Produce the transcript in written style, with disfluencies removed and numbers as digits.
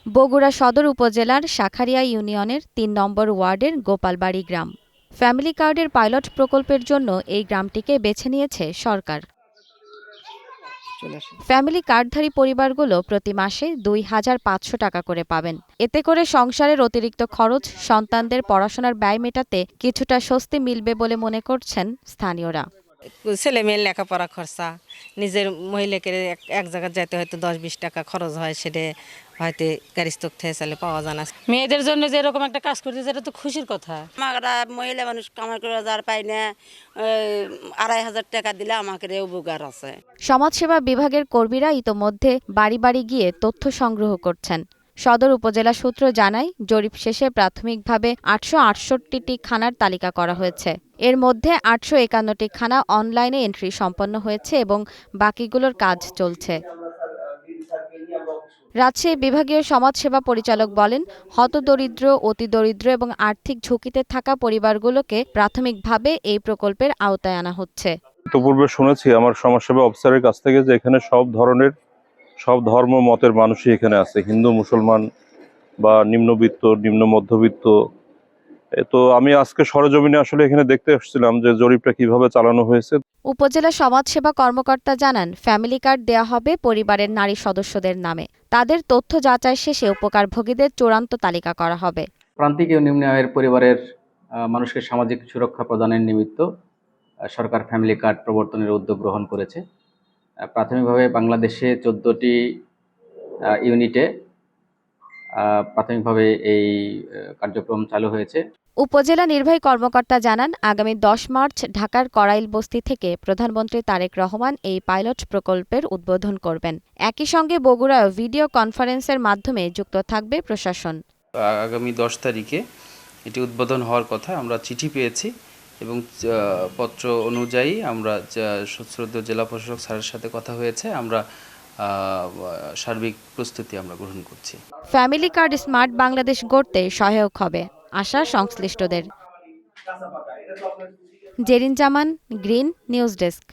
বগুড়া সদর উপজেলার শাখারিয়া ইউনিয়নের ৩ নম্বর ওয়ার্ডের গোপালবাড়ি গ্রাম। ফ্যামিলি কার্ডের পাইলট প্রকল্পের জন্য এই গ্রামটিকে বেছে নিয়েছে সরকার। ফ্যামিলি কার্ডধারী পরিবারগুলো প্রতি মাসে ২,৫০০ টাকা করে পাবেন। এতে করে সংসারের অতিরিক্ত খরচ, সন্তানদের পড়াশোনার ব্যয় মেটাতে কিছুটা স্বস্তি মিলবে বলে মনে করছেন স্থানীয়রা। ছেলে মেয়ের লেখাপড়া খরচা, নিজের মহিলাকে এক জায়গায় যেতে হয়তো ১০-২০ টাকা খরচ হয়, সেটা হয়তো গাড়ি স্টক থেকে চালে পাওয়া যায় না। মেয়েদের জন্য যে এরকম একটা কাজ করতে, এটা তো খুশির কথা। আমরা মহিলা মানুষ কামাই করে যার পাই না, ২,৫০০ টাকা দিলে আমাকে উপকার আছে। সমাজসেবা বিভাগের কর্মীরা ইতোমধ্যে বাড়ি বাড়ি গিয়ে তথ্য সংগ্রহ করছেন। সদর উপজেলা সূত্র জানায়, জরিপ শেষে প্রাথমিকভাবে ৮৬৮টি খানার তালিকা করা হয়েছে। এর মধ্যে ৮৫১টি খানা অনলাইনে এন্ট্রি সম্পন্ন হয়েছে এবং বাকিগুলোর কাজ চলছে। রাজশাহী বিভাগীয় সমাজসেবা পরিচালক বলেন, হতদরিদ্র, অতিদরিদ্র এবং আর্থিক ঝুঁকিতে থাকা পরিবারগুলোকে প্রাথমিকভাবে এই প্রকল্পের আওতায় আনা হচ্ছে। পূর্বে শুনেছি আমার সমাজসেবা অফিসারের কাছ থেকে যে এখানে সব ধর্ম মতের মানুষই এখানে আছে, হিন্দু, মুসলমান বা নিম্নবিত্ত, নিম্ন মধ্যবিত্ত। তো আমি আজকে সরেজমিনে আসলে এখানে দেখতে এসেছিলাম যে জরিপটা কিভাবে চালানো হয়েছে। উপজেলা সমাজসেবা কর্মকর্তা জানান, ফ্যামিলি কার্ড দেয়া হবে পরিবারের নারী সদস্যদের নামে। তাদের তথ্য যাচাই শেষে উপকারভোগীদের চূড়ান্ত তালিকা করা হবে। প্রান্তিক ও নিম্ন আয়ের পরিবারের মানুষকে সামাজিক সুরক্ষা প্রদানের নিমিত্ত সরকার ফ্যামিলি কার্ড প্রবর্তনের উদ্যোগ গ্রহণ করেছে। প্রাথমিকভাবে বাংলাদেশে ১৪টি ইউনিটে প্রাথমিকভাবে এই কার্যক্রম চালু হয়েছে। উপজেলা নির্বাহী কর্মকর্তা জানান, আগামী ১০ মার্চ ঢাকার কড়াইল বস্তি থেকে প্রধানমন্ত্রী তারেক রহমান এই পাইলট প্রকল্পের উদ্বোধন করবেন। একই সঙ্গে বগুড়ায় ভিডিও কনফারেন্সের মাধ্যমে যুক্ত থাকবে প্রশাসন। আগামী ১০ তারিখে এটি উদ্বোধন হওয়ার কথা আমরা চিঠি পেয়েছি এবং পত্র অনুযায়ী আমরা শ্রদ্ধেয় জেলা প্রশাসক স্যারের সাথে কথা হয়েছে। আমরা সার্বিক প্রস্তুতি আমরা গ্রহণ করছি। ফ্যামিলি কার্ড স্মার্ট বাংলাদেশ গড়তে সহায়ক হবে আশা সংশ্লিষ্টদের। জেরিন জামান, গ্রিন নিউজ ডেস্ক।